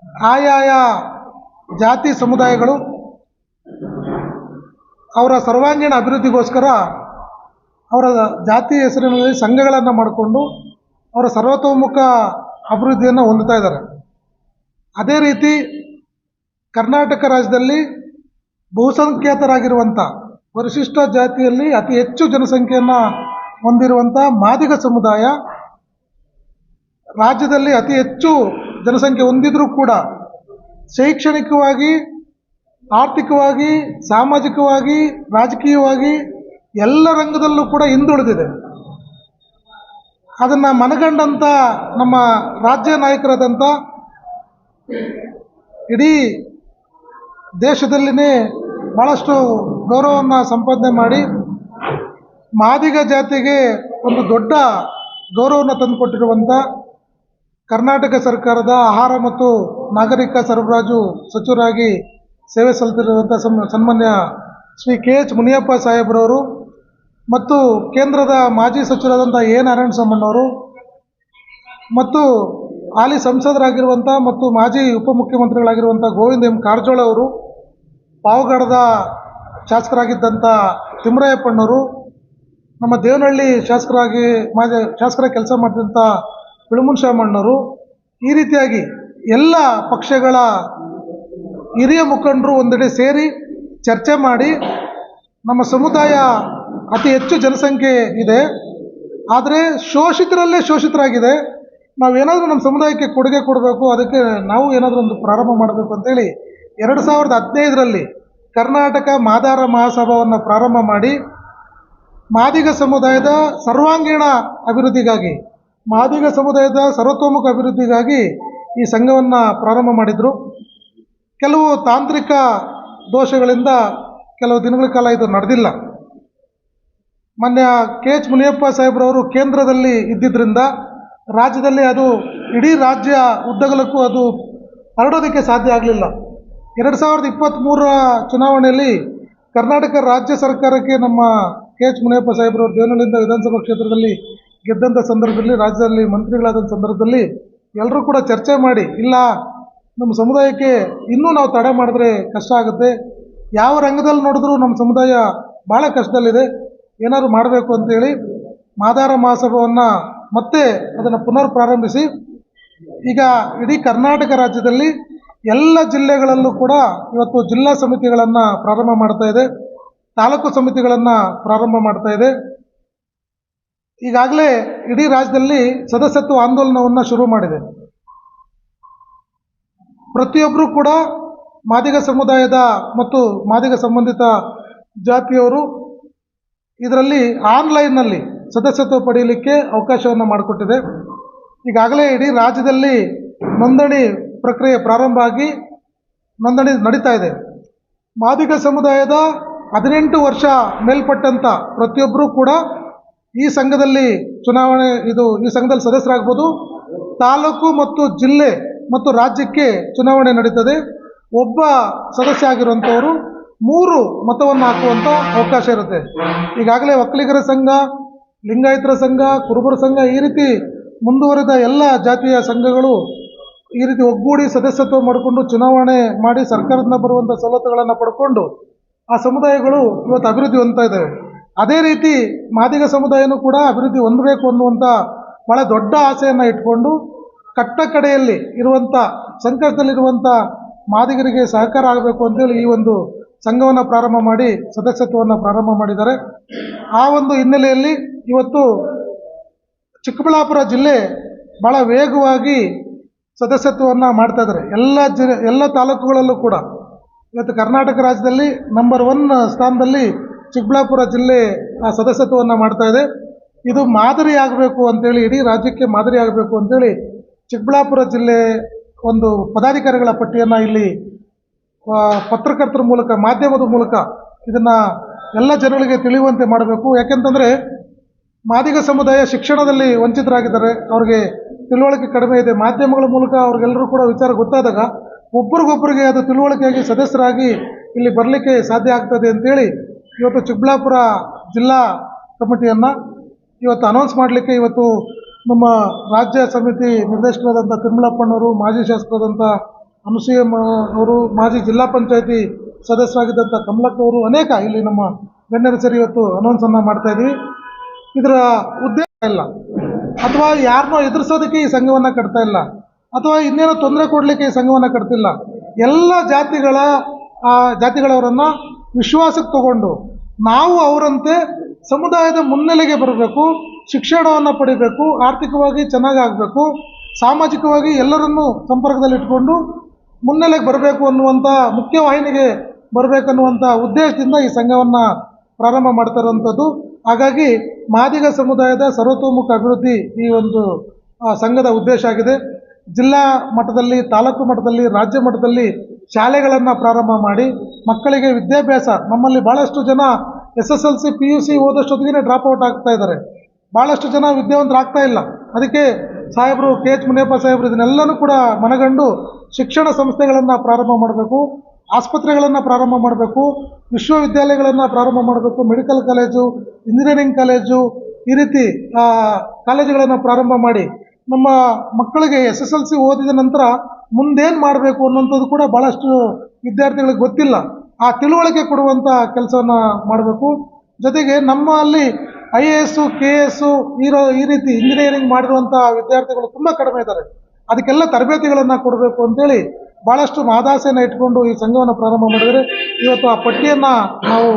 ಆಯಾಯ ಜಾತಿ ಸಮುದಾಯಗಳು ಅವರ ಸರ್ವಾಂಗೀಣ ಅಭಿವೃದ್ಧಿಗೋಸ್ಕರ ಅವರ ಜಾತಿ ಹೆಸರಿನಲ್ಲಿ ಸಂಘಗಳನ್ನು ಮಾಡಿಕೊಂಡು ಅವರ ಸರ್ವತೋಮುಖ ಅಭಿವೃದ್ಧಿಯನ್ನು ಹೊಂದುತ್ತಾ ಇದ್ದಾರೆ. ಅದೇ ರೀತಿ ಕರ್ನಾಟಕ ರಾಜ್ಯದಲ್ಲಿ ಬಹುಸಂಖ್ಯಾತರಾಗಿರುವಂಥ ಪರಿಶಿಷ್ಟ ಜಾತಿಯಲ್ಲಿ ಅತಿ ಹೆಚ್ಚು ಜನಸಂಖ್ಯೆಯನ್ನು ಹೊಂದಿರುವಂಥ ಮಾದಿಗ ಸಮುದಾಯ ರಾಜ್ಯದಲ್ಲಿ ಅತಿ ಹೆಚ್ಚು ಜನಸಂಖ್ಯೆ ಹೊಂದಿದ್ರೂ ಕೂಡ ಶೈಕ್ಷಣಿಕವಾಗಿ, ಆರ್ಥಿಕವಾಗಿ, ಸಾಮಾಜಿಕವಾಗಿ, ರಾಜಕೀಯವಾಗಿ ಎಲ್ಲ ರಂಗದಲ್ಲೂ ಕೂಡ ಹಿಂದುಳಿದಿದೆ. ಅದನ್ನು ಮನಗಂಡಂಥ ನಮ್ಮ ರಾಜ್ಯ ನಾಯಕರಾದಂಥ ಇಡೀ ದೇಶದಲ್ಲಿನೇ ಭಾಳಷ್ಟು ಗೌರವವನ್ನು ಸಂಪಾದನೆ ಮಾಡಿ ಮಾದಿಗ ಜಾತಿಗೆ ಒಂದು ದೊಡ್ಡ ಗೌರವವನ್ನು ತಂದುಕೊಟ್ಟಿರುವಂಥ ಕರ್ನಾಟಕ ಸರ್ಕಾರದ ಆಹಾರ ಮತ್ತು ನಾಗರಿಕ ಸರಬರಾಜು ಸಚಿವರಾಗಿ ಸೇವೆ ಸಲ್ಲಿಸಿರುವಂಥ ಸನ್ಮಾನ್ಯ ಶ್ರೀ ಕೆ.ಎಚ್. ಮುನಿಯಪ್ಪ ಸಾಹೇಬ್ರವರು ಮತ್ತು ಕೇಂದ್ರದ ಮಾಜಿ ಸಚಿವರಾದಂಥ ಎ. ನಾರಾಯಣಸ್ವಾಮಣ್ಣವರು ಮತ್ತು ಹಾಲಿ ಸಂಸದರಾಗಿರುವಂಥ ಮತ್ತು ಮಾಜಿ ಉಪಮುಖ್ಯಮಂತ್ರಿಗಳಾಗಿರುವಂಥ ಗೋವಿಂದ ಎಂ. ಕಾರಜೋಳ ಅವರು, ಪಾವಗಡದ ಶಾಸಕರಾಗಿದ್ದಂಥ ತಿಮ್ಮರಾಯಪ್ಪಣ್ಣವರು, ನಮ್ಮ ದೇವನಹಳ್ಳಿ ಶಾಸಕರಾಗಿ ಕೆಲಸ ಮಾಡಿದಂಥ ಬಿಳುಮುನ್ಶಾಮಣ್ಣವರು, ಈ ರೀತಿಯಾಗಿ ಎಲ್ಲ ಪಕ್ಷಗಳ ಹಿರಿಯ ಮುಖಂಡರು ಒಂದೆಡೆ ಸೇರಿ ಚರ್ಚೆ ಮಾಡಿ ನಮ್ಮ ಸಮುದಾಯ ಅತಿ ಹೆಚ್ಚು ಜನಸಂಖ್ಯೆ ಇದೆ, ಆದರೆ ಶೋಷಿತರಲ್ಲೇ ಶೋಷಿತರಾಗಿದೆ, ನಾವೇನಾದರೂ ನಮ್ಮ ಸಮುದಾಯಕ್ಕೆ ಕೊಡುಗೆ ಕೊಡಬೇಕು, ಅದಕ್ಕೆ ನಾವು ಏನಾದರೂ ಒಂದು ಪ್ರಾರಂಭ ಮಾಡಬೇಕು ಅಂತೇಳಿ 2015ರಲ್ಲಿ ಕರ್ನಾಟಕ ಮಾದಾರ ಮಹಾಸಭಾವನ್ನು ಪ್ರಾರಂಭ ಮಾಡಿ ಮಾದಿಗ ಸಮುದಾಯದ ಸರ್ವಾಂಗೀಣ ಅಭಿವೃದ್ಧಿಗಾಗಿ, ಮಾದಿಗ ಸಮುದಾಯದ ಸರ್ವತೋಮುಖ ಅಭಿವೃದ್ಧಿಗಾಗಿ ಈ ಸಂಘವನ್ನು ಪ್ರಾರಂಭ ಮಾಡಿದರು. ಕೆಲವು ತಾಂತ್ರಿಕ ದೋಷಗಳಿಂದ ಕೆಲವು ದಿನಗಳ ಕಾಲ ಇದು ನಡೆದಿಲ್ಲ. ಮಾನ್ಯ ಕೆ.ಎಚ್. ಮುನಿಯಪ್ಪ ಸಾಹೇಬ್ರವರು ಕೇಂದ್ರದಲ್ಲಿ ಇದ್ದಿದ್ದರಿಂದ ರಾಜ್ಯದಲ್ಲಿ ಅದು ಇಡೀ ರಾಜ್ಯ ಉದ್ದಗಲಕ್ಕೂ ಅದು ಹರಡೋದಕ್ಕೆ ಸಾಧ್ಯ ಆಗಲಿಲ್ಲ. 2023ರ ಚುನಾವಣೆಯಲ್ಲಿ ಕರ್ನಾಟಕ ರಾಜ್ಯ ಸರ್ಕಾರಕ್ಕೆ ನಮ್ಮ ಕೆ.ಎಚ್. ಮುನಿಯಪ್ಪ ಸಾಹೇಬ್ರವರು ದೇವನಹಳ್ಳಿಯಿಂದ ವಿಧಾನಸಭಾ ಕ್ಷೇತ್ರದಲ್ಲಿ ಗೆದ್ದಂಥ ಸಂದರ್ಭದಲ್ಲಿ, ರಾಜ್ಯದಲ್ಲಿ ಮಂತ್ರಿಗಳಾದಂಥ ಸಂದರ್ಭದಲ್ಲಿ ಎಲ್ಲರೂ ಕೂಡ ಚರ್ಚೆ ಮಾಡಿ, ಇಲ್ಲ ನಮ್ಮ ಸಮುದಾಯಕ್ಕೆ ಇನ್ನೂ ನಾವು ತಡೆ ಮಾಡಿದ್ರೆ ಕಷ್ಟ ಆಗುತ್ತೆ, ಯಾವ ರಂಗದಲ್ಲಿ ನೋಡಿದ್ರೂ ನಮ್ಮ ಸಮುದಾಯ ಭಾಳ ಕಷ್ಟದಲ್ಲಿದೆ, ಏನಾದರೂ ಮಾಡಬೇಕು ಅಂತೇಳಿ ಮಾದಾರ ಮಹಾಸಭಾವನ್ನು ಮತ್ತೆ ಅದನ್ನು ಪುನರ್ ಪ್ರಾರಂಭಿಸಿ ಈಗ ಇಡೀ ಕರ್ನಾಟಕ ರಾಜ್ಯದಲ್ಲಿ ಎಲ್ಲ ಜಿಲ್ಲೆಗಳಲ್ಲೂ ಕೂಡ ಇವತ್ತು ಜಿಲ್ಲಾ ಸಮಿತಿಗಳನ್ನು ಪ್ರಾರಂಭ ಮಾಡ್ತಾ ಇದೆ, ತಾಲೂಕು ಸಮಿತಿಗಳನ್ನು ಪ್ರಾರಂಭ ಮಾಡ್ತಾ ಇದೆ. ಈಗಾಗಲೇ ಇಡೀ ರಾಜ್ಯದಲ್ಲಿ ಸದಸ್ಯತ್ವ ಆಂದೋಲನವನ್ನು ಶುರು ಮಾಡಿದೆ. ಪ್ರತಿಯೊಬ್ಬರೂ ಕೂಡ ಮಾದಿಗ ಸಮುದಾಯದ ಮತ್ತು ಮಾದಿಗ ಸಂಬಂಧಿತ ಜಾತಿಯವರು ಇದರಲ್ಲಿ ಆನ್ಲೈನ್ನಲ್ಲಿ ಸದಸ್ಯತ್ವ ಪಡೆಯಲಿಕ್ಕೆ ಅವಕಾಶವನ್ನು ಮಾಡಿಕೊಟ್ಟಿದೆ. ಈಗಾಗಲೇ ಇಡೀ ರಾಜ್ಯದಲ್ಲಿ ನೋಂದಣಿ ಪ್ರಕ್ರಿಯೆ ಪ್ರಾರಂಭ ಆಗಿ ನೋಂದಣಿ ನಡೀತಾ ಇದೆ. ಮಾದಿಗ ಸಮುದಾಯದ 18 ವರ್ಷ ಮೇಲ್ಪಟ್ಟಂಥ ಪ್ರತಿಯೊಬ್ಬರೂ ಕೂಡ ಈ ಸಂಘದಲ್ಲಿ ಈ ಸಂಘದಲ್ಲಿ ಸದಸ್ಯರಾಗ್ಬೋದು. ತಾಲೂಕು ಮತ್ತು ಜಿಲ್ಲೆ ಮತ್ತು ರಾಜ್ಯಕ್ಕೆ ಚುನಾವಣೆ ನಡೀತದೆ. ಒಬ್ಬ ಸದಸ್ಯ ಆಗಿರುವಂಥವರು 3 ಮತವನ್ನು ಹಾಕುವಂಥ ಅವಕಾಶ ಇರುತ್ತೆ. ಈಗಾಗಲೇ ಒಕ್ಕಲಿಗರ ಸಂಘ, ಲಿಂಗಾಯತರ ಸಂಘ, ಕುರುಬರ ಸಂಘ, ಈ ರೀತಿ ಮುಂದುವರೆದ ಎಲ್ಲ ಜಾತಿಯ ಸಂಘಗಳು ಈ ರೀತಿ ಒಗ್ಗೂಡಿ ಸದಸ್ಯತ್ವ ಮಾಡಿಕೊಂಡು ಚುನಾವಣೆ ಮಾಡಿ ಸರ್ಕಾರದಿಂದ ಬರುವಂಥ ಸವಲತ್ತುಗಳನ್ನು ಪಡ್ಕೊಂಡು ಆ ಸಮುದಾಯಗಳು ಇವತ್ತು ಅಭಿವೃದ್ಧಿ ಹೊಂದ್ತಾ ಇದ್ದಾವೆ. ಅದೇ ರೀತಿ ಮಾದಿಗ ಸಮುದಾಯನೂ ಕೂಡ ಅಭಿವೃದ್ಧಿ ಹೊಂದಬೇಕು ಅನ್ನುವಂಥ ಭಾಳ ದೊಡ್ಡ ಆಸೆಯನ್ನು ಇಟ್ಕೊಂಡು ಕಟ್ಟ ಕಡೆಯಲ್ಲಿ ಇರುವಂಥ ಸಂಕಷ್ಟದಲ್ಲಿರುವಂಥ ಮಾದಿಗರಿಗೆ ಸಹಕಾರ ಆಗಬೇಕು ಅಂತೇಳಿ ಈ ಒಂದು ಸಂಘವನ್ನು ಪ್ರಾರಂಭ ಮಾಡಿ ಸದಸ್ಯತ್ವವನ್ನು ಪ್ರಾರಂಭ ಮಾಡಿದ್ದಾರೆ. ಆ ಒಂದು ಹಿನ್ನೆಲೆಯಲ್ಲಿ ಇವತ್ತು ಚಿಕ್ಕಬಳ್ಳಾಪುರ ಜಿಲ್ಲೆ ಭಾಳ ವೇಗವಾಗಿ ಸದಸ್ಯತ್ವವನ್ನು ಮಾಡ್ತಾ ಇದ್ದಾರೆ. ಎಲ್ಲ ತಾಲೂಕುಗಳಲ್ಲೂ ಕೂಡ ಇವತ್ತು ಕರ್ನಾಟಕ ರಾಜ್ಯದಲ್ಲಿ ನಂಬರ್ 1 ಸ್ಥಾನದಲ್ಲಿ ಚಿಕ್ಕಬಳ್ಳಾಪುರ ಜಿಲ್ಲೆ ಆ ಸದಸ್ಯತ್ವವನ್ನು ಮಾಡ್ತಾ ಇದೆ. ಇದು ಮಾದರಿ ಆಗಬೇಕು ಅಂತೇಳಿ, ಇಡೀ ರಾಜ್ಯಕ್ಕೆ ಮಾದರಿ ಆಗಬೇಕು ಅಂತೇಳಿ ಚಿಕ್ಕಬಳ್ಳಾಪುರ ಜಿಲ್ಲೆ ಒಂದು ಪದಾಧಿಕಾರಿಗಳ ಪಟ್ಟಿಯನ್ನು ಇಲ್ಲಿ ಪತ್ರಕರ್ತರ ಮೂಲಕ, ಮಾಧ್ಯಮದ ಮೂಲಕ ಇದನ್ನು ಎಲ್ಲ ಜನಗಳಿಗೆ ತಿಳಿಯುವಂತೆ ಮಾಡಬೇಕು. ಯಾಕೆಂತಂದರೆ ಮಾದಿಗ ಸಮುದಾಯ ಶಿಕ್ಷಣದಲ್ಲಿ ವಂಚಿತರಾಗಿದ್ದಾರೆ, ಅವ್ರಿಗೆ ತಿಳುವಳಿಕೆ ಕಡಿಮೆ ಇದೆ. ಮಾಧ್ಯಮಗಳ ಮೂಲಕ ಅವ್ರಿಗೆಲ್ಲರೂ ಕೂಡ ವಿಚಾರ ಗೊತ್ತಾದಾಗ ಒಬ್ರಿಗೊಬ್ಬರಿಗೆ ಅದು ತಿಳುವಳಿಕೆಯಾಗಿ ಸದಸ್ಯರಾಗಿ ಇಲ್ಲಿ ಬರಲಿಕ್ಕೆ ಸಾಧ್ಯ ಆಗ್ತದೆ ಅಂತೇಳಿ ಇವತ್ತು ಚಿಕ್ಕಬಳ್ಳಾಪುರ ಜಿಲ್ಲಾ ಕಮಿಟಿಯನ್ನು ಇವತ್ತು ಅನೌನ್ಸ್ ಮಾಡಲಿಕ್ಕೆ ಇವತ್ತು ನಮ್ಮ ರಾಜ್ಯ ಸಮಿತಿ ನಿರ್ದೇಶಕರಾದಂಥ ತಿಮ್ಮಳಪ್ಪಣ್ಣವರು, ಮಾಜಿ ಶಾಸಕರಾದಂಥ ಅನುಸೂಯಮ್ಮ ಅವರು, ಮಾಜಿ ಜಿಲ್ಲಾ ಪಂಚಾಯತಿ ಸದಸ್ಯರಾಗಿದ್ದಂಥ ಕಮಲಕ್ಕ ಅವರು, ಅನೇಕ ಇಲ್ಲಿ ನಮ್ಮ ಗಣ್ಯರು ಸೇರಿ ಇವತ್ತು ಅನೌನ್ಸನ್ನು ಮಾಡ್ತಾ ಇದ್ದೀವಿ. ಇದರ ಉದ್ದೇಶ ಇಲ್ಲ, ಅಥವಾ ಯಾರನ್ನೋ ಎದುರಿಸೋದಕ್ಕೆ ಈ ಸಂಘವನ್ನು ಕಟ್ತಾ ಇಲ್ಲ, ಅಥವಾ ಇನ್ನೇನೋ ತೊಂದರೆ ಕೊಡಲಿಕ್ಕೆ ಈ ಸಂಘವನ್ನು ಕಟ್ತಿಲ್ಲ. ಎಲ್ಲ ಜಾತಿಗಳವರನ್ನು ವಿಶ್ವಾಸಕ್ಕೆ ತಗೊಂಡು ನಾವು ಅವರಂತೆ ಸಮುದಾಯದ ಮುನ್ನೆಲೆಗೆ ಬರಬೇಕು, ಶಿಕ್ಷಣವನ್ನು ಪಡಿಬೇಕು, ಆರ್ಥಿಕವಾಗಿ ಚೆನ್ನಾಗಾಗಬೇಕು, ಸಾಮಾಜಿಕವಾಗಿ ಎಲ್ಲರನ್ನೂ ಸಂಪರ್ಕದಲ್ಲಿ ಇಟ್ಕೊಂಡು ಮುನ್ನೆಲೆಗೆ ಬರಬೇಕು ಅನ್ನುವಂಥ ಮುಖ್ಯವಾಹಿನಿಗೆ ಬರಬೇಕನ್ನುವಂಥ ಉದ್ದೇಶದಿಂದ ಈ ಸಂಘವನ್ನು ಪ್ರಾರಂಭ ಮಾಡ್ತಾರಂಥದ್ದು. ಹಾಗಾಗಿ ಮಾದಿಗ ಸಮುದಾಯದ ಸರ್ವತೋಮುಖ ಅಭಿವೃದ್ಧಿ ಈ ಒಂದು ಸಂಘದ ಉದ್ದೇಶ ಆಗಿದೆ. ಜಿಲ್ಲಾ ಮಟ್ಟದಲ್ಲಿ, ತಾಲೂಕು ಮಟ್ಟದಲ್ಲಿ, ರಾಜ್ಯ ಮಟ್ಟದಲ್ಲಿ ಶಾಲೆಗಳನ್ನು ಪ್ರಾರಂಭ ಮಾಡಿ ಮಕ್ಕಳಿಗೆ ವಿದ್ಯಾಭ್ಯಾಸ, ನಮ್ಮಲ್ಲಿ ಭಾಳಷ್ಟು ಜನ SSLC PUC ಓದೋಷ್ಟೊತ್ತಿಗೆ ಡ್ರಾಪ್ ಔಟ್ ಆಗ್ತಾ ಇದ್ದಾರೆ, ಭಾಳಷ್ಟು ಜನ ವಿದ್ಯಾವಂತರಾಗ್ತಾ ಇಲ್ಲ. ಅದಕ್ಕೆ ಸಾಹೇಬರು KH ಮುನಿಯಪ್ಪ ಸಾಹೇಬರು ಇದನ್ನೆಲ್ಲನೂ ಕೂಡ ಮನಗಂಡು ಶಿಕ್ಷಣ ಸಂಸ್ಥೆಗಳನ್ನು ಪ್ರಾರಂಭ ಮಾಡಬೇಕು, ಆಸ್ಪತ್ರೆಗಳನ್ನು ಪ್ರಾರಂಭ ಮಾಡಬೇಕು, ವಿಶ್ವವಿದ್ಯಾಲಯಗಳನ್ನು ಪ್ರಾರಂಭ ಮಾಡಬೇಕು, ಮೆಡಿಕಲ್ ಕಾಲೇಜು, ಇಂಜಿನಿಯರಿಂಗ್ ಕಾಲೇಜು, ಈ ರೀತಿ ಕಾಲೇಜುಗಳನ್ನು ಪ್ರಾರಂಭ ಮಾಡಿ ನಮ್ಮ ಮಕ್ಕಳಿಗೆ SSLC ಓದಿದ ನಂತರ ಮುಂದೇನು ಮಾಡಬೇಕು ಅನ್ನೋಂಥದ್ದು ಕೂಡ ಭಾಳಷ್ಟು ವಿದ್ಯಾರ್ಥಿಗಳಿಗೆ ಗೊತ್ತಿಲ್ಲ. ಆ ತಿಳುವಳಿಕೆ ಕೊಡುವಂಥ ಕೆಲಸವನ್ನು ಮಾಡಬೇಕು. ಜೊತೆಗೆ ನಮ್ಮಲ್ಲಿ IAS KS ಈ ರೀತಿ ಇಂಜಿನಿಯರಿಂಗ್ ಮಾಡಿರುವಂಥ ವಿದ್ಯಾರ್ಥಿಗಳು ತುಂಬ ಕಡಿಮೆ ಇದ್ದಾರೆ. ಅದಕ್ಕೆಲ್ಲ ತರಬೇತಿಗಳನ್ನು ಕೊಡಬೇಕು ಅಂತೇಳಿ ಭಾಳಷ್ಟು ಮಹದಾಸೆಯನ್ನು ಇಟ್ಕೊಂಡು ಈ ಸಂಘವನ್ನು ಪ್ರಾರಂಭ ಮಾಡಿದರೆ ಇವತ್ತು ಆ ಪಟ್ಟಿಯನ್ನು ನಾವು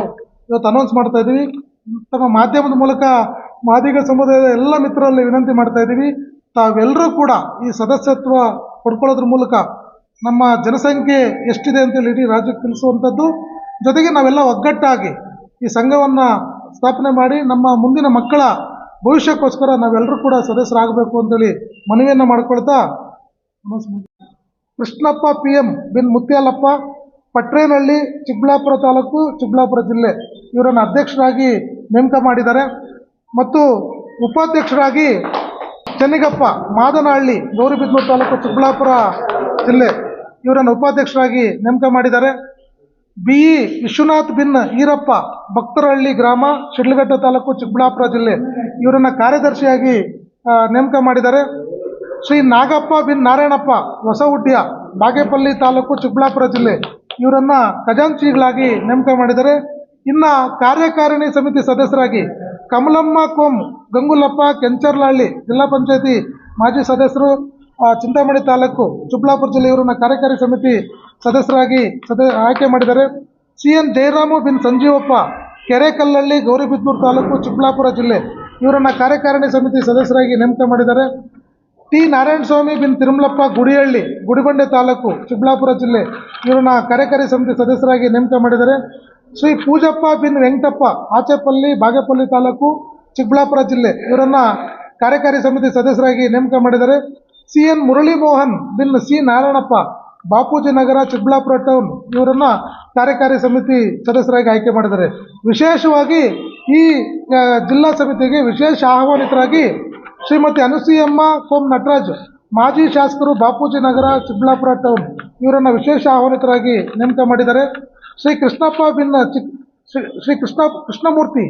ಇವತ್ತು ಅನೌನ್ಸ್ ಮಾಡ್ತಾ ಇದ್ದೀವಿ. ತಮ್ಮ ಮಾಧ್ಯಮದ ಮೂಲಕ ಮಾದಿಗ ಸಮುದಾಯದ ಎಲ್ಲ ಮಿತ್ರರಲ್ಲಿ ವಿನಂತಿ ಮಾಡ್ತಾ ಇದ್ದೀವಿ, ತಾವೆಲ್ಲರೂ ಕೂಡ ಈ ಸದಸ್ಯತ್ವ ಪಡ್ಕೊಳ್ಳೋದ್ರ ಮೂಲಕ ನಮ್ಮ ಜನಸಂಖ್ಯೆ ಎಷ್ಟಿದೆ ಅಂತೇಳಿ ಇಡೀ ರಾಜ್ಯಕ್ಕೆ ತಿಳಿಸುವಂಥದ್ದು. ಜೊತೆಗೆ ನಾವೆಲ್ಲ ಒಗ್ಗಟ್ಟಾಗಿ ಈ ಸಂಘವನ್ನು ಸ್ಥಾಪನೆ ಮಾಡಿ ನಮ್ಮ ಮುಂದಿನ ಮಕ್ಕಳ ಭವಿಷ್ಯಕ್ಕೋಸ್ಕರ ನಾವೆಲ್ಲರೂ ಕೂಡ ಸದಸ್ಯರಾಗಬೇಕು ಅಂತೇಳಿ ಮನವಿಯನ್ನು ಮಾಡಿಕೊಳ್ತಾ, ಕೃಷ್ಣಪ್ಪ PM ಬಿನ್ ಮುತ್ಯಾಲಪ್ಪ, ಪಟ್ರೇನಹಳ್ಳಿ, ಚಿಕ್ಕಬಳ್ಳಾಪುರ ತಾಲೂಕು, ಚಿಕ್ಕಬಳ್ಳಾಪುರ ಜಿಲ್ಲೆ ಇವರನ್ನು ಅಧ್ಯಕ್ಷರಾಗಿ ನೇಮಕ ಮಾಡಿದ್ದಾರೆ. ಮತ್ತು ಉಪಾಧ್ಯಕ್ಷರಾಗಿ ಚೆನ್ನಿಗಪ್ಪ, ಮಾದನಹಳ್ಳಿ, ಗೌರಿಬಿದನೂರು ತಾಲೂಕು, ಚಿಕ್ಕಬಳ್ಳಾಪುರ ಜಿಲ್ಲೆ ಇವರನ್ನು ಉಪಾಧ್ಯಕ್ಷರಾಗಿ ನೇಮಕ ಮಾಡಿದ್ದಾರೆ. BE ವಿಶ್ವನಾಥ್ ಬಿನ್ ಈರಪ್ಪ, ಭಕ್ತರಹಳ್ಳಿ ಗ್ರಾಮ, ಶಿಡ್ಲಘಟ್ಟ ತಾಲೂಕು, ಚಿಕ್ಕಬಳ್ಳಾಪುರ ಜಿಲ್ಲೆ ಇವರನ್ನು ಕಾರ್ಯದರ್ಶಿಯಾಗಿ ನೇಮಕ ಮಾಡಿದ್ದಾರೆ. ಶ್ರೀ ನಾಗಪ್ಪ ಬಿನ್ ನಾರಾಯಣಪ್ಪ, ಹೊಸಹುಡ್ಯ, ಬಾಗೇಪಲ್ಲಿ ತಾಲೂಕು, ಚಿಕ್ಕಬಳ್ಳಾಪುರ ಜಿಲ್ಲೆ ಇವರನ್ನು ಖಜಾಂಚಿಗಳಾಗಿ ನೇಮಕ ಮಾಡಿದ್ದಾರೆ. ಇನ್ನು ಕಾರ್ಯಕಾರಿಣಿ ಸಮಿತಿ ಸದಸ್ಯರಾಗಿ ಕಮಲಮ್ಮ ಕೋಮ್ ಗಂಗುಲಪ್ಪ, ಕೆಂಚರ್ಲಹಳ್ಳಿ, ಜಿಲ್ಲಾ ಪಂಚಾಯತಿ ಮಾಜಿ ಸದಸ್ಯರು, ಚಿಂತಾಮಣಿ ತಾಲೂಕು, ಚಿಕ್ಕಬಳ್ಳಾಪುರ ಜಿಲ್ಲೆ ಇವರನ್ನು ಕಾರ್ಯಕಾರಿ ಸಮಿತಿ ಸದಸ್ಯರಾಗಿ ಆಯ್ಕೆ ಮಾಡಿದ್ದಾರೆ. CN ಜಯರಾಮು ಬಿನ್ ಸಂಜೀವಪ್ಪ, ಕೆರೆಕಲ್ಲಹಳ್ಳಿ, ಗೌರಿಬಿದನೂರು ತಾಲೂಕು, ಚಿಕ್ಕಬಳ್ಳಾಪುರ ಜಿಲ್ಲೆ ಇವರನ್ನು ಕಾರ್ಯಕಾರಿಣಿ ಸಮಿತಿ ಸದಸ್ಯರಾಗಿ ನೇಮಕ ಮಾಡಿದ್ದಾರೆ. T ನಾರಾಯಣಸ್ವಾಮಿ ಬಿನ್ ತಿರುಮಲಪ್ಪ, ಗುಡಿಹಳ್ಳಿ, ಗುಡಿಬಂಡೆ ತಾಲೂಕು, ಚಿಕ್ಕಬಳ್ಳಾಪುರ ಜಿಲ್ಲೆ ಇವರನ್ನ ಕಾರ್ಯಕಾರಿ ಸಮಿತಿ ಸದಸ್ಯರಾಗಿ ನೇಮಕ ಮಾಡಿದ್ದಾರೆ. ಶ್ರೀ ಪೂಜಪ್ಪ ಬಿನ್ ವೆಂಕಟಪ್ಪ, ಆಚೆಪಲ್ಲಿ, ಬಾಗೇಪಲ್ಲಿ ತಾಲೂಕು, ಚಿಕ್ಕಬಳ್ಳಾಪುರ ಜಿಲ್ಲೆ ಇವರನ್ನು ಕಾರ್ಯಕಾರಿ ಸಮಿತಿ ಸದಸ್ಯರಾಗಿ ನೇಮಕ ಮಾಡಿದ್ದಾರೆ. CN ಮುರಳಿ ಮೋಹನ್ ಬಿನ್ C ನಾರಾಯಣಪ್ಪ, ಬಾಪೂಜಿ ನಗರ, ಚಿಕ್ಕಬಳ್ಳಾಪುರ ಟೌನ್ ಇವರನ್ನು ಕಾರ್ಯಕಾರಿ ಸಮಿತಿ ಸದಸ್ಯರಾಗಿ ಆಯ್ಕೆ ಮಾಡಿದ್ದಾರೆ. ವಿಶೇಷವಾಗಿ ಈ ಜಿಲ್ಲಾ ಸಮಿತಿಗೆ ವಿಶೇಷ ಆಹ್ವಾನಿತರಾಗಿ ಶ್ರೀಮತಿ ಅನುಸೂಯಮ್ಮ ಕೋಮ್ ನಟರಾಜ್, ಮಾಜಿ ಶಾಸಕರು, ಬಾಪೂಜಿ ನಗರ, ಚಿಕ್ಕಬಳ್ಳಾಪುರ ಟೌನ್ ಇವರನ್ನು ವಿಶೇಷ ಆಹ್ವಾನಿತರಾಗಿ ನೇಮಕ ಮಾಡಿದ್ದಾರೆ. ಶ್ರೀ ಕೃಷ್ಣಪ್ಪ ಬಿನ್ ಕೃಷ್ಣಮೂರ್ತಿ,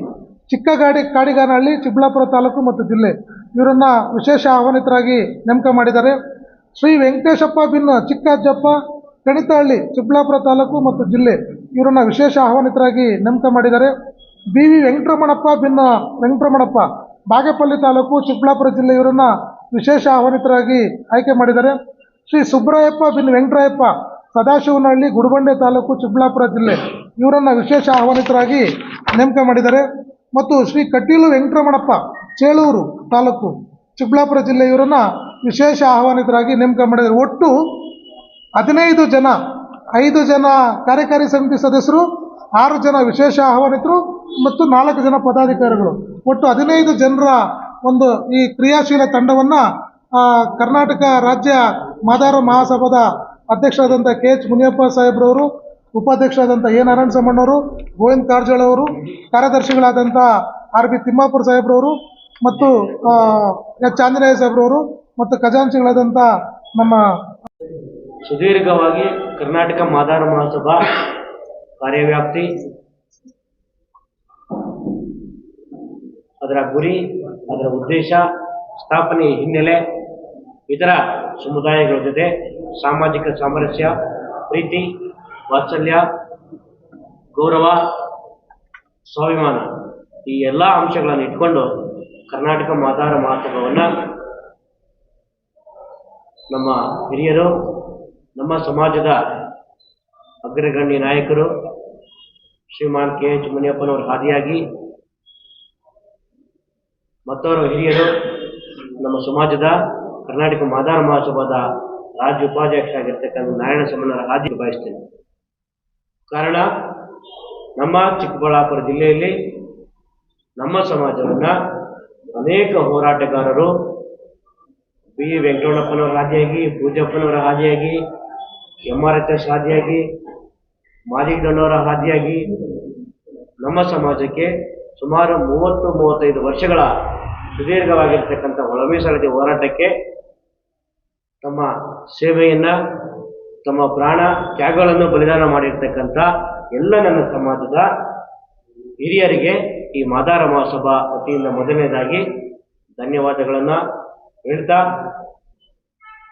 ಕಾಡಿಗಾನಹಳ್ಳಿ, ಚಿಕ್ಕಬಳ್ಳಾಪುರ ತಾಲೂಕು ಮತ್ತು ಜಿಲ್ಲೆ ಇವರನ್ನು ವಿಶೇಷ ಆಹ್ವಾನಿತರಾಗಿ ನೇಮಕ ಮಾಡಿದ್ದಾರೆ. ಶ್ರೀ ವೆಂಕಟೇಶಪ್ಪ ಬಿನ್ ಚಿಕ್ಕಜ್ಜಪ್ಪ, ಕಣಿತಹಳ್ಳಿ, ಚಿಕ್ಕಬಳ್ಳಾಪುರ ತಾಲೂಕು ಮತ್ತು ಜಿಲ್ಲೆ ಇವರನ್ನು ವಿಶೇಷ ಆಹ್ವಾನಿತರಾಗಿ ನೇಮಕ ಮಾಡಿದ್ದಾರೆ. BV ವೆಂಕಟರಮಣಪ್ಪ ಬಿನ್ ವೆಂಕಟರಮಣಪ್ಪ, ಬಾಗೇಪಲ್ಲಿ ತಾಲೂಕು, ಚಿಕ್ಕಬಳ್ಳಾಪುರ ಜಿಲ್ಲೆ ಇವರನ್ನು ವಿಶೇಷ ಆಹ್ವಾನಿತರಾಗಿ ಆಯ್ಕೆ ಮಾಡಿದ್ದಾರೆ. ಶ್ರೀ ಸುಬ್ರಾಯಪ್ಪ ಬಿನ್ ವೆಂಕಟರಾಯಪ್ಪ, ಸದಾಶಿವನಹಳ್ಳಿ, ಗುಡಿಬಂಡೆ ತಾಲೂಕು, ಚಿಕ್ಕಬಳ್ಳಾಪುರ ಜಿಲ್ಲೆ ಇವರನ್ನು ವಿಶೇಷ ಆಹ್ವಾನಿತರಾಗಿ ನೇಮಕ ಮಾಡಿದ್ದಾರೆ. ಮತ್ತು ಶ್ರೀ ಕಟೀಲು ವೆಂಕಟರಮಣಪ್ಪ, ಚೇಳೂರು ತಾಲೂಕು, ಚಿಕ್ಕಬಳ್ಳಾಪುರ ಜಿಲ್ಲೆ ಇವರನ್ನು ವಿಶೇಷ ಆಹ್ವಾನಿತರಾಗಿ ನೇಮಕ ಮಾಡಿದ್ದಾರೆ. ಒಟ್ಟು 15 ಜನ, 5 ಜನ ಕಾರ್ಯಕಾರಿ ಸಮಿತಿ ಸದಸ್ಯರು, 6 ಜನ ವಿಶೇಷ ಆಹ್ವಾನಿತರು ಮತ್ತು 4 ಜನ ಪದಾಧಿಕಾರಿಗಳು, ಒಟ್ಟು 15 ಜನರ ಒಂದು ಈ ಕ್ರಿಯಾಶೀಲ ತಂಡವನ್ನು ಕರ್ನಾಟಕ ರಾಜ್ಯ ಮಾದಾರ ಮಹಾಸಭಾದ ಅಧ್ಯಕ್ಷರಾದಂಥ KH ಮುನಿಯಪ್ಪ ಸಾಹೇಬ್ರವರು, ಉಪಾಧ್ಯಕ್ಷರಾದಂಥ A ನಾರಾಯಣಸ್ವಾಮಣ್ಣವರು, ಗೋವಿಂದ ಕಾರಜೋಳ ಅವರು, ಕಾರ್ಯದರ್ಶಿಗಳಾದಂಥ RB ತಿಮ್ಮಾಪುರ ಸಾಹೇಬ್ರವರು ಮತ್ತು H ಆಂಜನೇಯ ಸಾಹೇಬ್ರವರು ಮತ್ತು ಖಜಾಂಚಿಗಳಾದಂಥ ನಮ್ಮ ಸುದೀರ್ಘವಾಗಿ ಕರ್ನಾಟಕ ಮಾದಾರ ಮಹಾಸಭಾ ಕಾರ್ಯವ್ಯಾಪ್ತಿ, ಅದರ ಗುರಿ, ಅದರ ಉದ್ದೇಶ, ಸ್ಥಾಪನೆ ಹಿನ್ನೆಲೆ ಇತರ ಸಮುದಾಯಗಳ ಜೊತೆ ಸಾಮಾಜಿಕ ಸಾಮರಸ್ಯ, ಪ್ರೀತಿ, ವಾತ್ಸಲ್ಯ, ಗೌರವ, ಸ್ವಾಭಿಮಾನ ಈ ಎಲ್ಲ ಅಂಶಗಳನ್ನು ಇಟ್ಕೊಂಡು ಕರ್ನಾಟಕ ಮಾದಾರ ಮಹಾಸಭಾವನ್ನು ನಮ್ಮ ಹಿರಿಯರು, ನಮ್ಮ ಸಮಾಜದ ಅಗ್ರಗಣ್ಯ ನಾಯಕರು ಶ್ರೀಮಾನ್ KH ಮುನಿಯಪ್ಪನವರ ಹಾದಿಯಾಗಿ ಮತ್ತವರು ಹಿರಿಯರು ನಮ್ಮ ಸಮಾಜದ ಕರ್ನಾಟಕ ಮಾದಾರ ಮಹಾಸಭಾದ ರಾಜ್ಯ ಉಪಾಧ್ಯಕ್ಷರಾಗಿರ್ತಕ್ಕಂಥ ನಾರಾಯಣ ಸಮ್ಮಣ್ಣರ ಹಾದಿ ಬಯಸ್ತೇನೆ. ಕಾರಣ ನಮ್ಮ ಚಿಕ್ಕಬಳ್ಳಾಪುರ ಜಿಲ್ಲೆಯಲ್ಲಿ ನಮ್ಮ ಸಮಾಜವನ್ನು ಅನೇಕ ಹೋರಾಟಗಾರರು B. ವೆಂಕಟರಮಣಪ್ಪನವರ ಹಾದಿಯಾಗಿ, ಪೂಜಪ್ಪನವರ ಹಾದಿಯಾಗಿ, MRHS ಹಾದಿಯಾಗಿ, ಮಾದಿಗಣ್ಣವರ ಹಾದಿಯಾಗಿ ನಮ್ಮ ಸಮಾಜಕ್ಕೆ ಸುಮಾರು 30-35 ವರ್ಷಗಳ ಸುದೀರ್ಘವಾಗಿರ್ತಕ್ಕಂಥ ಒಳ ಮೀಸಲಾತಿ ಹೋರಾಟಕ್ಕೆ ತಮ್ಮ ಸೇವೆಯನ್ನು, ತಮ್ಮ ಪ್ರಾಣ ತ್ಯಾಗಗಳನ್ನು ಬಲಿದಾನ ಮಾಡಿರ್ತಕ್ಕಂಥ ಎಲ್ಲ ನನ್ನ ಸಮಾಜದ ಹಿರಿಯರಿಗೆ ಈ ಮಾದಾರ ಮಹಾಸಭಾ ವತಿಯಿಂದ ಮೊದಲನೇದಾಗಿ ಧನ್ಯವಾದಗಳನ್ನು ಹೇಳ್ತಾ,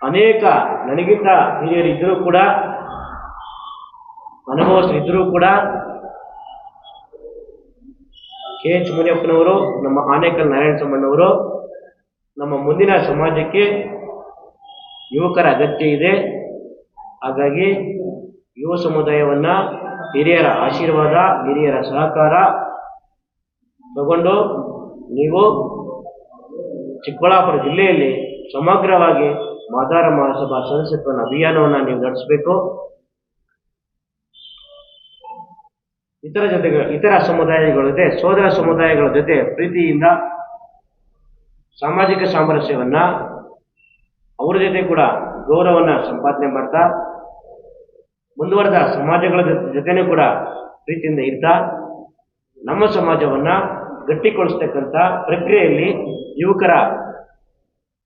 ಅನೇಕ ನನಗಿಂತ ಹಿರಿಯರಿದ್ದರೂ ಕೂಡ, ಅನುಭವಸ್ಥರಿದ್ದರೂ ಕೂಡ KH ಮುನಿಯಪ್ಪನವರು, ನಮ್ಮ ಆನೇಕಲ್ ನಾರಾಯಣ ಸಮ್ಮಣ್ಣವರು ನಮ್ಮ ಮುಂದಿನ ಸಮಾಜಕ್ಕೆ ಯುವಕರ ಅಗತ್ಯ ಇದೆ. ಹಾಗಾಗಿ ಯುವ ಸಮುದಾಯವನ್ನು ಹಿರಿಯರ ಆಶೀರ್ವಾದ, ಹಿರಿಯರ ಸಹಕಾರ ತಗೊಂಡು ನೀವು ಚಿಕ್ಕಬಳ್ಳಾಪುರ ಜಿಲ್ಲೆಯಲ್ಲಿ ಸಮಗ್ರವಾಗಿ ಮಾದಾರ ಮಹಾಸಭಾ ಸದಸ್ಯತ್ವ ಅಭಿಯಾನವನ್ನು ನೀವು ನಡೆಸಬೇಕು. ಇತರ ಸಮುದಾಯಗಳ ಜೊತೆ, ಸೋದರ ಸಮುದಾಯಗಳ ಜೊತೆ ಪ್ರೀತಿಯಿಂದ ಸಾಮಾಜಿಕ ಸಾಮರಸ್ಯವನ್ನ, ಅವರ ಜೊತೆ ಕೂಡ ಗೌರವವನ್ನು ಸಂಪಾದನೆ ಮಾಡ್ತಾ, ಮುಂದುವರೆದ ಸಮಾಜಗಳ ಜೊತೆನೂ ಕೂಡ ಪ್ರೀತಿಯಿಂದ ಇರ್ತಾ ನಮ್ಮ ಸಮಾಜವನ್ನ ಗಟ್ಟಿಗೊಳಿಸ್ತಕ್ಕಂಥ ಪ್ರಕ್ರಿಯೆಯಲ್ಲಿ ಯುವಕರ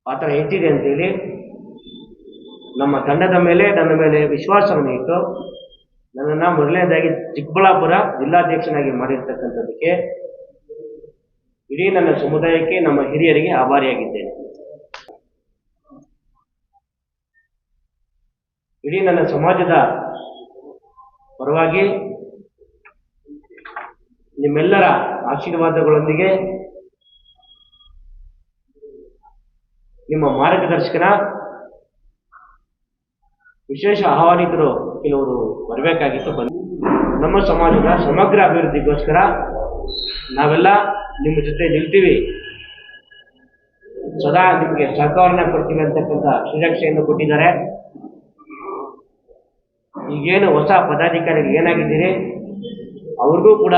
ಪಾತ್ರ ಹೆಚ್ಚಿದೆ ಅಂತೇಳಿ ನಮ್ಮ ತಂಡದ ಮೇಲೆ, ನನ್ನ ಮೇಲೆ ವಿಶ್ವಾಸವನ್ನು ಇಟ್ಟು ನನ್ನನ್ನು ಮೊದಲನೇದಾಗಿ ಚಿಕ್ಕಬಳ್ಳಾಪುರ ಜಿಲ್ಲಾಧ್ಯಕ್ಷನಾಗಿ ಮಾಡಿರ್ತಕ್ಕಂಥದ್ದಕ್ಕೆ ಇಡೀ ನನ್ನ ಸಮುದಾಯಕ್ಕೆ, ನಮ್ಮ ಹಿರಿಯರಿಗೆ ಆಭಾರಿಯಾಗಿದ್ದೇನೆ. ಇಡೀ ನನ್ನ ಸಮಾಜದ ಪರವಾಗಿ ನಿಮ್ಮೆಲ್ಲರ ಆಶೀರ್ವಾದಗಳೊಂದಿಗೆ, ನಿಮ್ಮ ಮಾರ್ಗದರ್ಶಕನ ವಿಶೇಷ ಆಹ್ವಾನಿತರು ಕೆಲವರು ಬರಬೇಕಾಗಿತ್ತು, ನಮ್ಮ ಸಮಾಜದ ಸಮಗ್ರ ಅಭಿವೃದ್ಧಿಗೋಸ್ಕರ ನಾವೆಲ್ಲ ನಿಮ್ಮ ಜೊತೆ ನಿಲ್ತೀವಿ, ಸದಾ ನಿಮಗೆ ಸಹಕಾರನ ಕೊಡ್ತೀವಿ ಅಂತಕ್ಕಂಥ ಶ್ರೀರಕ್ಷೆಯನ್ನು ಕೊಟ್ಟಿದ್ದಾರೆ. ಈಗೇನು ಹೊಸ ಪದಾಧಿಕಾರಿಗಳು ಏನಾಗಿದ್ದೀರಿ ಅವ್ರಿಗೂ ಕೂಡ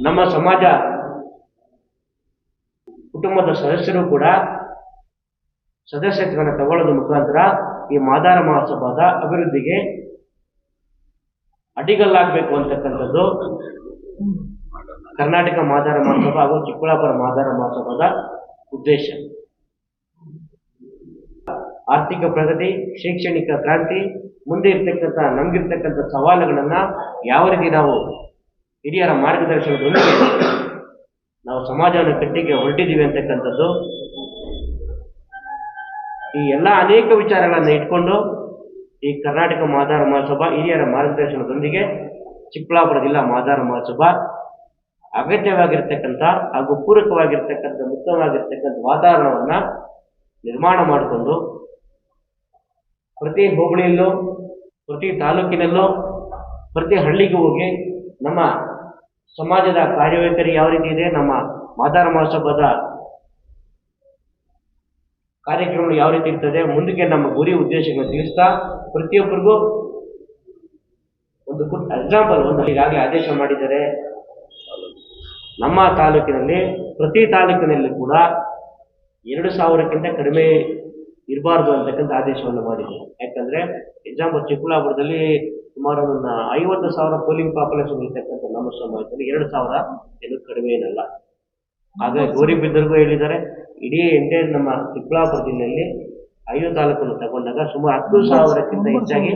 ನಮ್ಮ ಸಮಾಜ ಕುಟುಂಬದ ಸದಸ್ಯರು ಕೂಡ ಸದಸ್ಯತ್ವವನ್ನು ತಗೊಳ್ಳೋದ್ರ ಮುಖಾಂತರ ಈ ಮಾದಾರ ಮಹಾಸಭಾದ ಅಭಿವೃದ್ಧಿಗೆ ಅಡಿಗಲ್ಲಾಗಬೇಕು ಅಂತಕ್ಕಂಥದ್ದು ಕರ್ನಾಟಕ ಮಾದಾರ ಮಹಾಸಭಾ ಹಾಗೂ ಚಿಕ್ಕಬಳ್ಳಾಪುರ ಮಾದಾರ ಮಹಾಸಭಾದ ಉದ್ದೇಶ. ಆರ್ಥಿಕ ಪ್ರಗತಿ, ಶೈಕ್ಷಣಿಕ ಕ್ರಾಂತಿ, ಮುಂದೆ ಇರ್ತಕ್ಕಂಥ ನಮಗಿರ್ತಕ್ಕಂಥ ಸವಾಲುಗಳನ್ನ ಯಾವ ರೀತಿ ನಾವು ಹಿರಿಯರ ಮಾರ್ಗದರ್ಶನದೊಂದಿಗೆ ನಾವು ಸಮಾಜವನ್ನು ಕಟ್ಟಿಗೆ ಹೊರಟಿದ್ದೀವಿ ಅಂತಕ್ಕಂಥದ್ದು, ಈ ಎಲ್ಲ ಅನೇಕ ವಿಚಾರಗಳನ್ನು ಇಟ್ಕೊಂಡು ಈ ಕರ್ನಾಟಕ ಮಾದಾರ ಮಹಾಸಭಾ ಹಿರಿಯರ ಮಾರ್ಗದರ್ಶನದೊಂದಿಗೆ ಚಿಕ್ಕಬಳ್ಳಾಪುರ ಜಿಲ್ಲಾ ಮಾದಾರ ಮಹಾಸಭಾ ಅಗತ್ಯವಾಗಿರ್ತಕ್ಕಂಥ ಹಾಗೂ ಪೂರಕವಾಗಿರ್ತಕ್ಕಂಥ ಉತ್ತಮವಾಗಿರ್ತಕ್ಕಂಥ ವಾತಾವರಣವನ್ನ ನಿರ್ಮಾಣ ಮಾಡಿಕೊಂಡು ಪ್ರತಿ ಹೋಬಳಿಯಲ್ಲೂ, ಪ್ರತಿ ತಾಲೂಕಿನಲ್ಲೂ, ಪ್ರತಿ ಹಳ್ಳಿಗೂ ಹೋಗಿ ನಮ್ಮ ಸಮಾಜದ ಕಾರ್ಯವೈಖರಿ ಯಾವ ರೀತಿ ಇದೆ, ನಮ್ಮ ಮಾದಾರ ಮಹಾಸಭಾದ ಕಾರ್ಯಕ್ರಮಗಳು ಯಾವ ರೀತಿ ಇರ್ತದೆ, ಮುಂದಕ್ಕೆ ನಮ್ಮ ಗುರಿ ಉದ್ದೇಶಗಳನ್ನು ತಿಳಿಸ್ತಾ ಪ್ರತಿಯೊಬ್ಬರಿಗೂ ಒಂದು ಎಕ್ಸಾಂಪಲ್ ಈಗಾಗಲೇ ಆದೇಶ ಮಾಡಿದ್ದಾರೆ. ನಮ್ಮ ತಾಲೂಕಿನಲ್ಲಿ ಪ್ರತಿ ತಾಲೂಕಿನಲ್ಲಿ ಕೂಡ 2,000ಕ್ಕಿಂತ ಕಡಿಮೆ ಇರಬಾರ್ದು ಅಂತಕ್ಕಂಥ ಆದೇಶವನ್ನು ಮಾಡಿದ್ದಾರೆ. ಯಾಕಂದ್ರೆ ಎಕ್ಸಾಂಪಲ್ ಚಿಕ್ಕಬಳ್ಳಾಪುರದಲ್ಲಿ ಸುಮಾರು 50,000 ಪೋಲಿಂಗ್ ಪಾಪ್ಯುಲೇಷನ್ ಇರ್ತಕ್ಕಂಥ ನಮ್ಮ ಸಮಾಜದಲ್ಲಿ 2,000 ಏನು ಕಡಿಮೆ ಏನಲ್ಲ. ಹಾಗಾಗಿ ಗೌರಿಬಿದನೂರಿಗೂ ಹೇಳಿದ್ದಾರೆ. ಇಡೀ ಎಂಟೈರ್ ನಮ್ಮ ಚಿಕ್ಕಬಳ್ಳಾಪುರ ಜಿಲ್ಲೆಯಲ್ಲಿ 5 ತಾಲೂಕನ್ನು ತಗೊಂಡಾಗ ಸುಮಾರು 10,000ಕ್ಕಿಂತ ಹೆಚ್ಚಾಗಿ